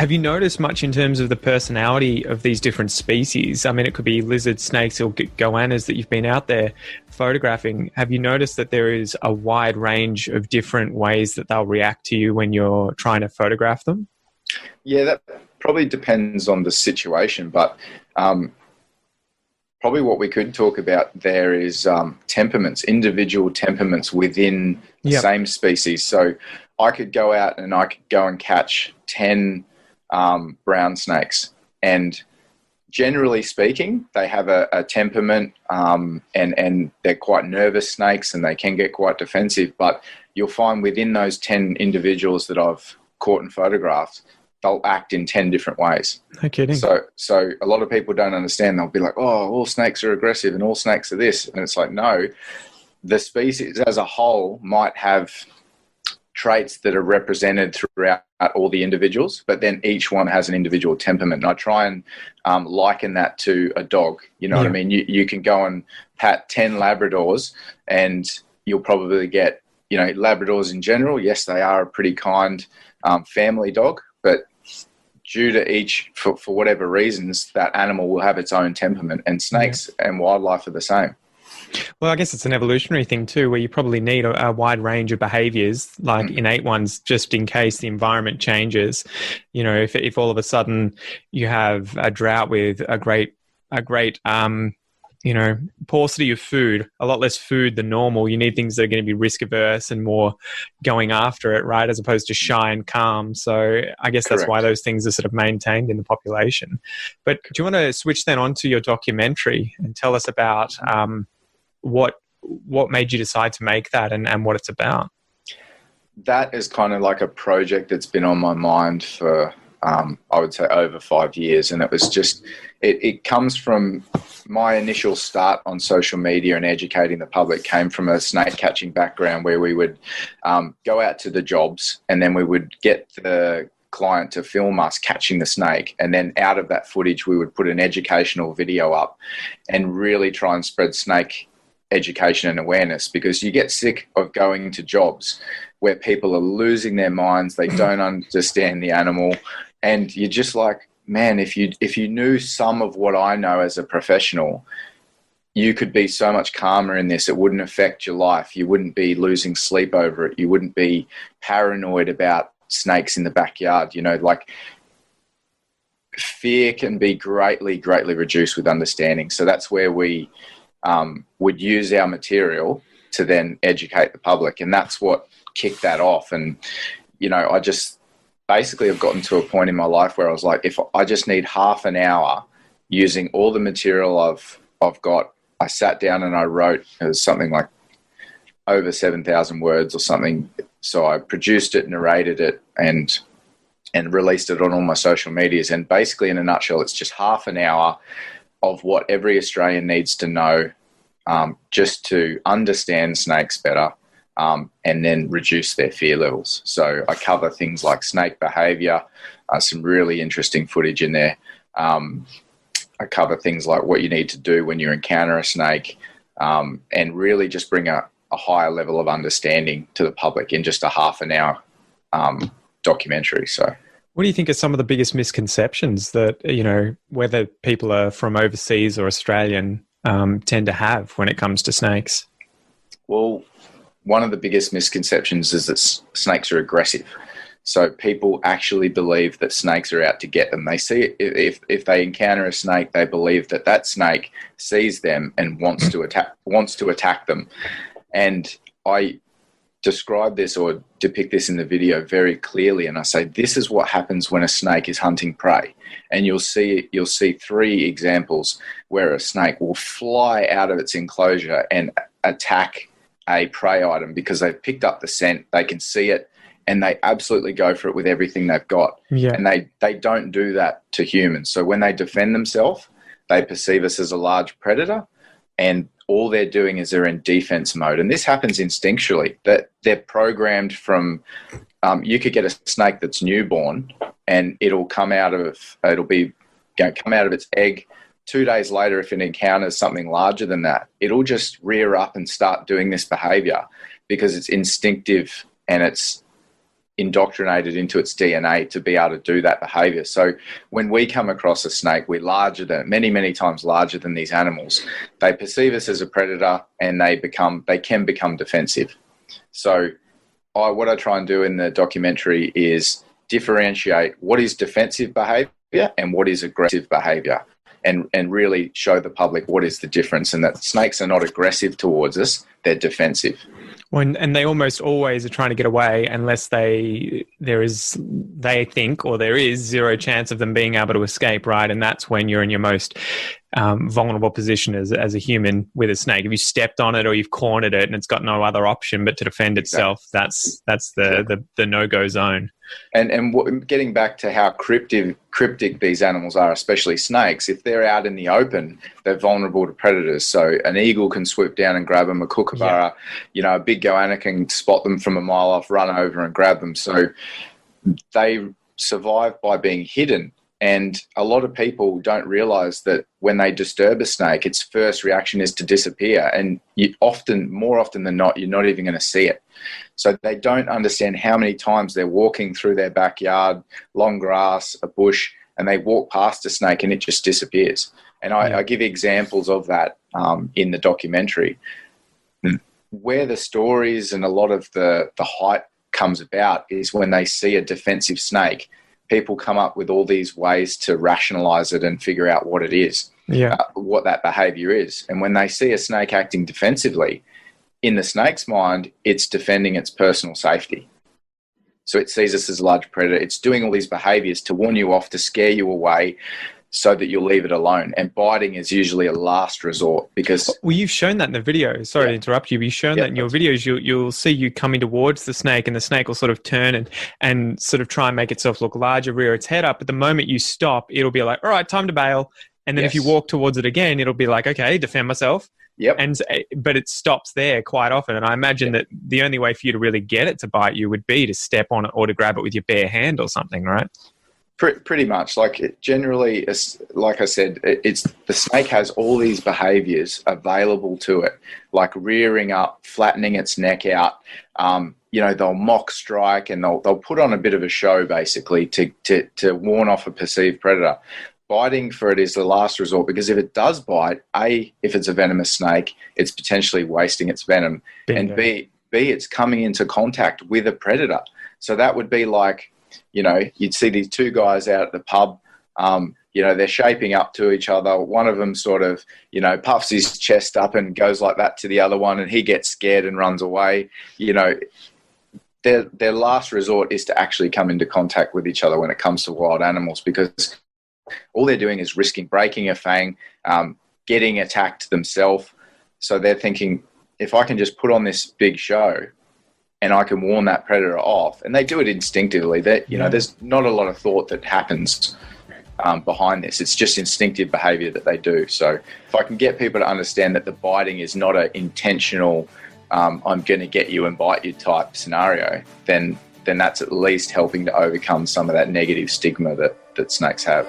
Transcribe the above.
Have you noticed much in terms of the personality of these different species? I mean, it could be lizards, snakes, or goannas that you've been out there photographing. Have you noticed that there is a wide range of different ways that they'll react to you when you're trying to photograph them? Yeah, that probably depends on the situation, but probably what we could talk about there is temperaments, individual temperaments within the same species. So I could go out and I could go and catch 10 brown snakes, and generally speaking, they have a temperament, and they're quite nervous snakes, and they can get quite defensive. But you'll find within those 10 individuals that I've caught and photographed, they'll act in 10 different ways. No kidding. So a lot of people don't understand. They'll be like, oh, all snakes are aggressive and all snakes are this. And it's like, no, the species as a whole might have traits that are represented throughout all the individuals, but then each one has an individual temperament. And I try and liken that to a dog. You know what I mean? You can go and pat 10 Labradors and you'll probably get, Labradors in general, yes, they are a pretty kind family dog, but due to each, for whatever reasons, that animal will have its own temperament, and snakes and wildlife are the same. Well, I guess it's an evolutionary thing too, where you probably need a wide range of behaviors, like innate ones, just in case the environment changes. If all of a sudden you have a drought with a great paucity of food, a lot less food than normal, you need things that are going to be risk averse and more going after it, right? As opposed to shy and calm. So I guess that's why those things are sort of maintained in the population. But do you want to switch then onto your documentary and tell us about what made you decide to make that and what it's about? That is kind of like a project that's been on my mind for, I would say, over 5 years. And it was just, it comes from my initial start on social media and educating the public came from a snake catching background, where we would go out to the jobs and then we would get the client to film us catching the snake, and then out of that footage we would put an educational video up and really try and spread snake education and awareness, because you get sick of going to jobs where people are losing their minds, they don't understand the animal, and you're just like, man, if you knew some of what I know as a professional, you could be so much calmer in this. It wouldn't affect your life. You wouldn't be losing sleep over it. You wouldn't be paranoid about snakes in the backyard. Like, fear can be greatly, greatly reduced with understanding. So that's where we would use our material to then educate the public. And that's what kicked that off. And, I just basically have gotten to a point in my life where I was like, if I just need half an hour using all the material I've got, I sat down and I wrote, it was something like over 7,000 words or something. So I produced it, narrated it, and released it on all my social medias. And basically, in a nutshell, it's just half an hour of what every Australian needs to know, just to understand snakes better, and then reduce their fear levels. So I cover things like snake behavior, some really interesting footage in there. I cover things like what you need to do when you encounter a snake, and really just bring a higher level of understanding to the public in just a half an hour documentary. So what do you think are some of the biggest misconceptions that, whether people are from overseas or Australian, tend to have when it comes to snakes? Well, one of the biggest misconceptions is that snakes are aggressive. So people actually believe that snakes are out to get them. They see if they encounter a snake, they believe that snake sees them and wants to attack them. And I describe this or depict this in the video very clearly, and I say this is what happens when a snake is hunting prey. And you'll see 3 examples where a snake will fly out of its enclosure and attack a prey item because they've picked up the scent, they can see it, and they absolutely go for it with everything they've got. Yeah. And they don't do that to humans. So when they defend themselves, they perceive us as a large predator, and all they're doing is they're in defense mode. And this happens instinctually, that they're programmed from, you could get a snake that's newborn and it'll come out of its egg. 2 days later, if it encounters something larger than that, it'll just rear up and start doing this behavior because it's instinctive and it's indoctrinated into its DNA to be able to do that behavior. So when we come across a snake, we're larger than, many times larger than these animals. They perceive us as a predator, and they can become defensive. So what I try and do in the documentary is differentiate what is defensive behavior and what is aggressive behavior, and really show the public what is the difference, and that snakes are not aggressive towards us, they're defensive. And they almost always are trying to get away unless there is zero chance of them being able to escape, right? And that's when you're in your most vulnerable position as a human with a snake. If you stepped on it or you've cornered it and it's got no other option but to defend itself, that's the no-go zone. And getting back to how cryptic these animals are, especially snakes, if they're out in the open, they're vulnerable to predators. So an eagle can swoop down and grab them. A kookaburra, a big goanna can spot them from a mile off, run over and grab them. So they survive by being hidden. And a lot of people don't realize that when they disturb a snake, its first reaction is to disappear. And more often than not, you're not even going to see it. So they don't understand how many times they're walking through their backyard, long grass, a bush, and they walk past a snake and it just disappears. And I give examples of that in the documentary. Where the stories and a lot of the hype comes about is when they see a defensive snake. People come up with all these ways to rationalize it and figure out what it is, what that behavior is. And when they see a snake acting defensively, in the snake's mind, it's defending its personal safety. So it sees us as a large predator. It's doing all these behaviors to warn you off, to scare you away, so that you'll leave it alone. And biting is usually a last resort because... Well, you've shown that in the video. Sorry to interrupt you, but you've shown that in your videos. You'll see you coming towards the snake, and the snake will sort of turn and sort of try and make itself look larger, rear its head up. But the moment you stop, it'll be like, all right, time to bail. And then if you walk towards it again, it'll be like, okay, defend myself. Yep. But it stops there quite often. And I imagine that the only way for you to really get it to bite you would be to step on it or to grab it with your bare hand or something, right? Pretty much. Generally, like I said, the snake has all these behaviors available to it, like rearing up, flattening its neck out. They'll mock strike, and they'll put on a bit of a show, basically, to warn off a perceived predator. Biting for it is the last resort, because if it does bite, if it's a venomous snake, it's potentially wasting its venom, and B, it's coming into contact with a predator. So that would be like, you'd see these two guys out at the pub, they're shaping up to each other. One of them sort of, puffs his chest up and goes like that to the other one, and he gets scared and runs away. Their last resort is to actually come into contact with each other when it comes to wild animals, because all they're doing is risking breaking a fang, getting attacked themselves. So they're thinking, if I can just put on this big show and I can warn that predator off, and they do it instinctively. There's not a lot of thought that happens behind this. It's just instinctive behavior that they do. So if I can get people to understand that the biting is not an intentional, I'm going to get you and bite you type scenario, then that's at least helping to overcome some of that negative stigma that snakes have.